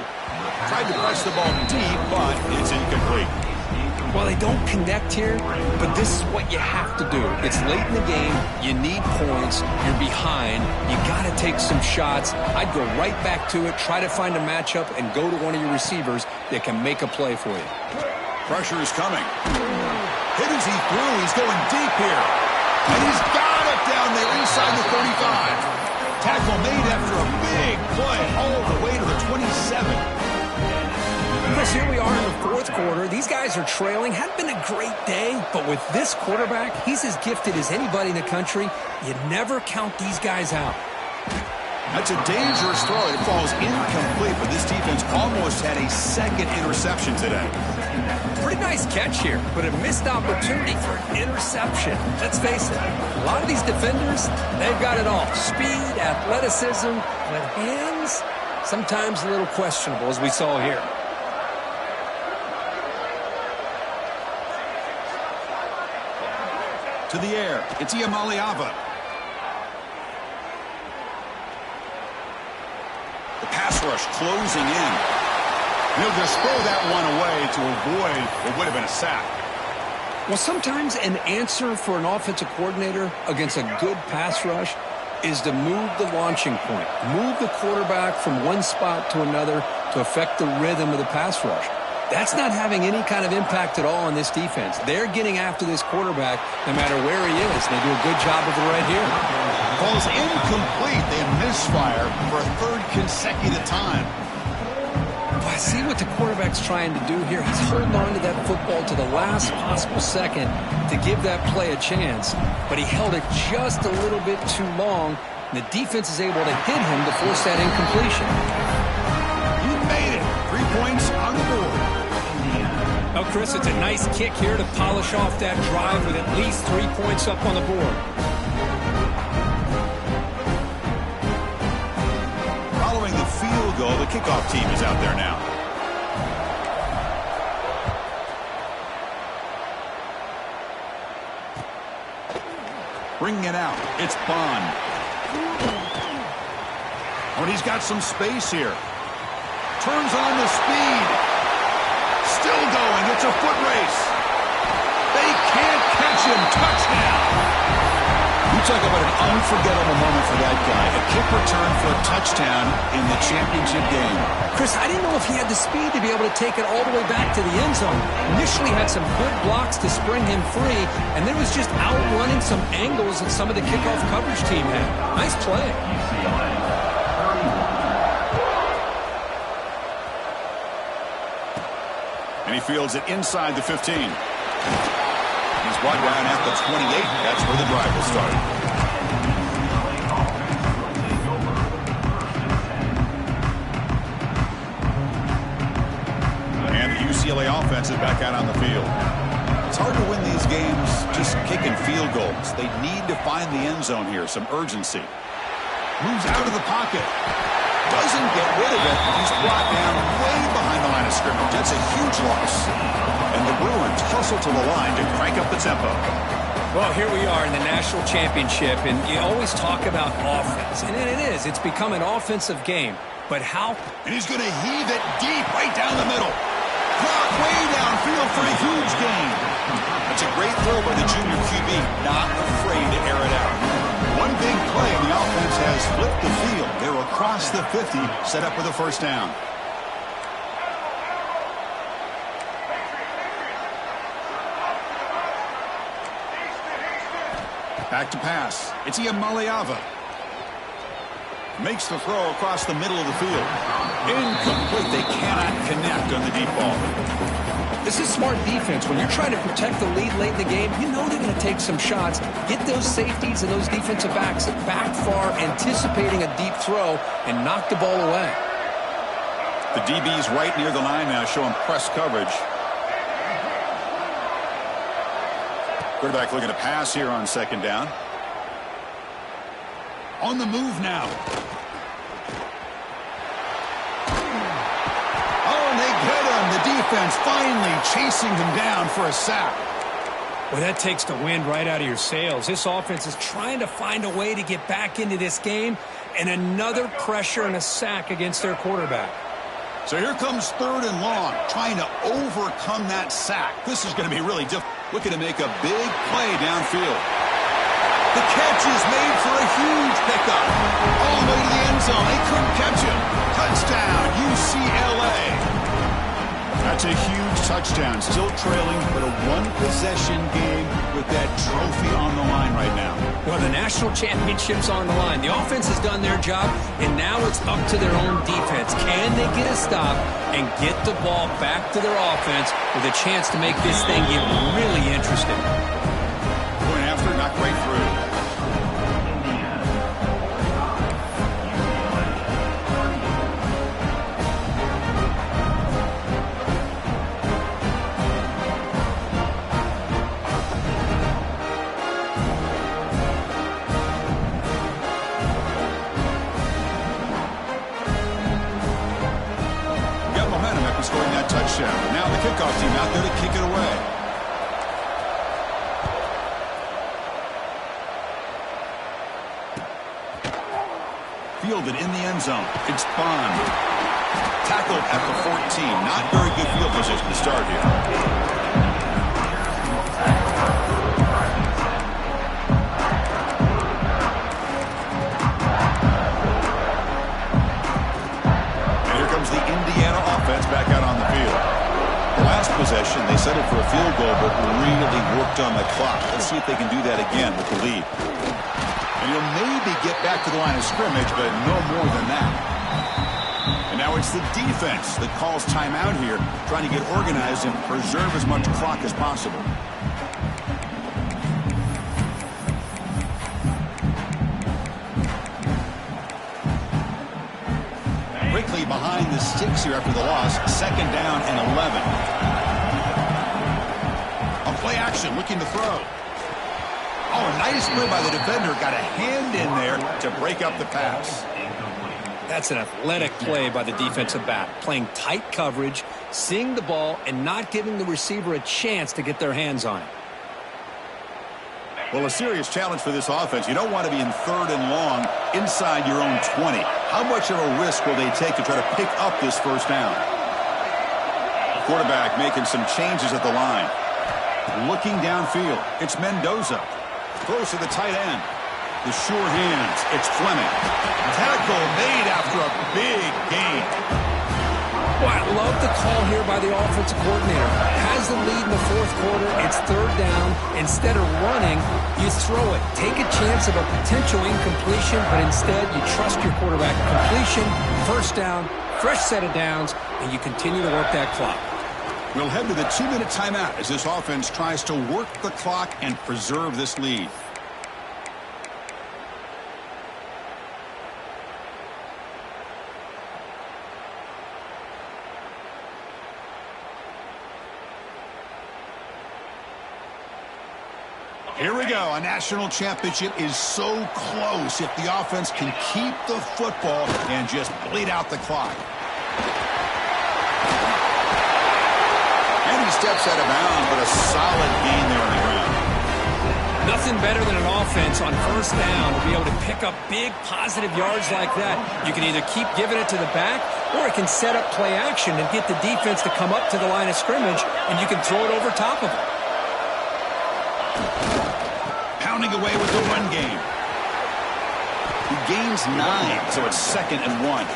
Tried to press the ball deep, but it's incomplete. Well, they don't connect here, but this is what you have to do. It's late in the game. You need points. You're behind. You got to take some shots. I'd go right back to it, try to find a matchup, and go to one of your receivers that can make a play for you. Pressure is coming. Hit as he threw. He's going deep here. And he's got it down there inside the 35. Tackle made after a big play all the way to the 27. guys are trailing. Hadn't been a great day, but with this quarterback, he's as gifted as anybody in the country. You never count these guys out. That's a dangerous throw. It falls incomplete, but this defense almost had a second interception today. Pretty nice catch here, but a missed opportunity for an interception. Let's face it, a lot of these defenders, they've got it all. Speed, athleticism, but hands, sometimes a little questionable, as we saw here. To the air, it's Ucla. The pass rush closing in. He'll just throw that one away to avoid what would have been a sack. Well, sometimes an answer for an offensive coordinator against a good pass rush is to move the launching point, move the quarterback from one spot to another to affect the rhythm of the pass rush. That's not having any kind of impact at all on this defense. They're getting after this quarterback no matter where he is. They do a good job of it right here. Ball's incomplete. They misfire for a third consecutive time. I see what the quarterback's trying to do here. He's holding on to that football to the last possible second to give that play a chance. But he held it just a little bit too long. And the defense is able to hit him to force that incompletion. He made it. 3 points on the board. Oh, Chris, it's a nice kick here to polish off that drive with at least 3 points up on the board. Following the field goal, the kickoff team is out there now. Bringing it out, it's Bond. Oh, and he's got some space here. Turns on the speed. Still going, it's a foot race. They can't catch him, touchdown. You talk about an unforgettable moment for that guy. A kick return for a touchdown in the championship game. Chris, I didn't know if he had the speed to be able to take it all the way back to the end zone. Initially had some good blocks to spring him free, and then was just outrunning some angles that some of the kickoff coverage team had. Nice play. And he fields it inside the 15. He's brought down at the 28. That's where the drive will start. And the UCLA offense is back out on the field. It's hard to win these games just kicking field goals. They need to find the end zone here, some urgency. Moves out of the pocket. Doesn't get rid of it. He's brought down way behind the line of scrimmage. That's a huge loss. And the Bruins hustle to the line to crank up the tempo. Well, here we are in the national championship, and you always talk about offense. And it is. It's become an offensive game. But how? And he's going to heave it deep right down the middle. Clock way downfield for a huge gain. That's a great throw by the junior QB. Not afraid to air it out. One big play, and the offense has flipped the field. They're across the 50, set up with a first down. Back to pass. It's Ucla. Makes the throw across the middle of the field. Incomplete. They cannot connect on the deep ball. This is smart defense. When you're trying to protect the lead late in the game, you know they're going to take some shots. Get those safeties and those defensive backs back far, anticipating a deep throw, and knock the ball away. The DB's right near the line now, showing press coverage. Quarterback looking to pass here on second down. On the move now. Oh, and they get him. The defense finally chasing him down for a sack. Well, that takes the wind right out of your sails. This offense is trying to find a way to get back into this game, and another pressure and a sack against their quarterback. So here comes third and long, trying to overcome that sack. This is going to be really difficult. Looking to make a big play downfield. The catch is made for a huge pickup. All the way to the end zone. They couldn't catch him. Touchdown, UCLA. That's a huge touchdown. Still trailing, but a one-possession game with that trophy on the line right now. Well, the national championship's on the line. The offense has done their job, and now it's up to their own defense. Can they get a stop and get the ball back to their offense with a chance to make this thing get really interesting? Going after, not quite through. Scoring that touchdown. Now the kickoff team out there to kick it away. Fielded in the end zone. It's Bond. Tackled at the 14. Not very good field position to start here. The Indiana offense back out on the field. The last possession, they settled for a field goal, but really worked on the clock. Let's see if they can do that again with the lead. And he'll maybe get back to the line of scrimmage, but no more than that. And now it's the defense that calls timeout here, trying to get organized and preserve as much clock as possible. Quickly behind the sticks here after the loss. 2nd down and 11. On play action, looking to throw. Oh, a nice play by the defender. Got a hand in there to break up the pass. That's an athletic play by the defensive back. Playing tight coverage, seeing the ball, and not giving the receiver a chance to get their hands on it. Well, a serious challenge for this offense. You don't want to be in 3rd and long inside your own 20. How much of a risk will they take to try to pick up this 1st down? Quarterback making some changes at the line. Looking downfield. It's Mendoza. Throws to the tight end. The sure hands. It's Fleming. Tackle made after a big gain. Well, I love the call here by the offensive coordinator. Has the lead in the 4th quarter. It's 3rd down. Instead of running, you throw it. Take a chance of a potential incompletion, but instead you trust your quarterback. Completion, 1st down, fresh set of downs, and you continue to work that clock. We'll head to the 2-minute timeout as this offense tries to work the clock and preserve this lead. Here we go. A national championship is so close if the offense can keep the football and just bleed out the clock. And he steps out of bounds, but a solid gain there on the ground. Nothing better than an offense on 1st down to be able to pick up big positive yards like that. You can either keep giving it to the back, or it can set up play action and get the defense to come up to the line of scrimmage, and you can throw it over top of them. Pounding away with the run game. He gains 9, so it's 2nd and 1.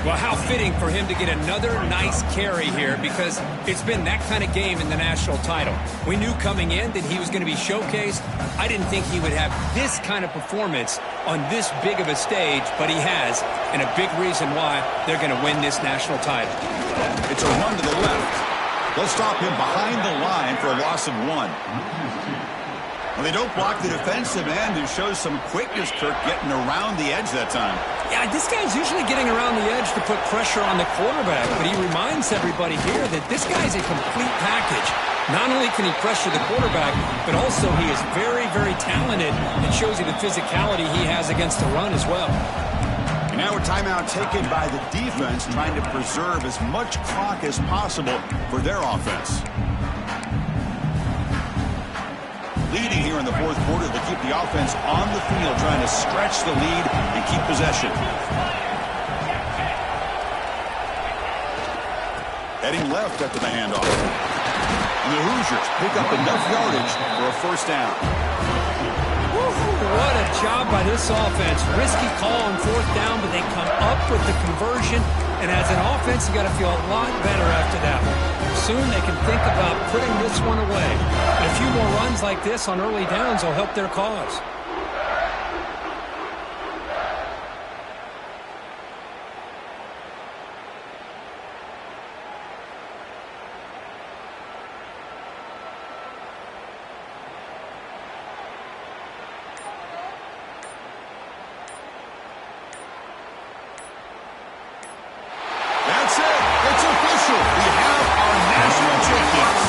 Well, how fitting for him to get another nice carry here, because it's been that kind of game in the national title. We knew coming in that he was going to be showcased. I didn't think he would have this kind of performance on this big of a stage, but he has, and a big reason why they're going to win this national title. It's a run to the left. They'll stop him behind the line for a loss of 1. Well, they don't block the defensive end, who shows some quickness, Kirk, getting around the edge that time. Yeah, this guy's usually getting around the edge to put pressure on the quarterback, but he reminds everybody here that this guy's a complete package. Not only can he pressure the quarterback, but also he is very, very talented and shows you the physicality he has against the run as well. And now a timeout taken by the defense, trying to preserve as much clock as possible for their offense. Leading here in the 4th quarter, they'll keep the offense on the field, trying to stretch the lead and keep possession. Heading left after the handoff. And the Hoosiers pick up enough yardage for a 1st down. What a job by this offense. Risky call on fourth down, but they come up with the conversion. And as an offense, you got to feel a lot better after that one. Soon they can think about putting this one away. And a few more runs like this on early downs will help their cause. That's it. It's official. We have our national champions.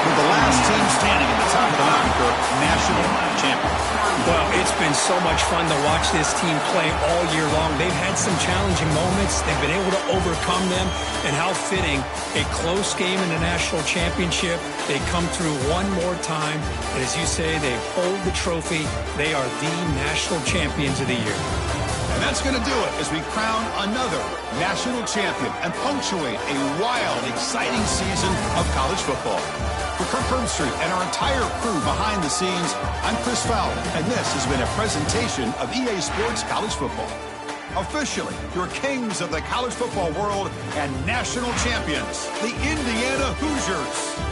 We're the last team standing at the top of the mountain for national champions. Well, it's been so much fun to watch this team play all year long. They've had some challenging moments. They've been able to overcome them. And how fitting, a close game in the national championship. They come through one more time. And as you say, they hold the trophy. They are the national champions of the year. And that's going to do it as we crown another national champion and punctuate a wild, exciting season of college football. For Kirk Herbstreit and our entire crew behind the scenes, I'm Chris Fowler, and this has been a presentation of EA Sports College Football. Officially, your kings of the college football world and national champions, the Indiana Hoosiers.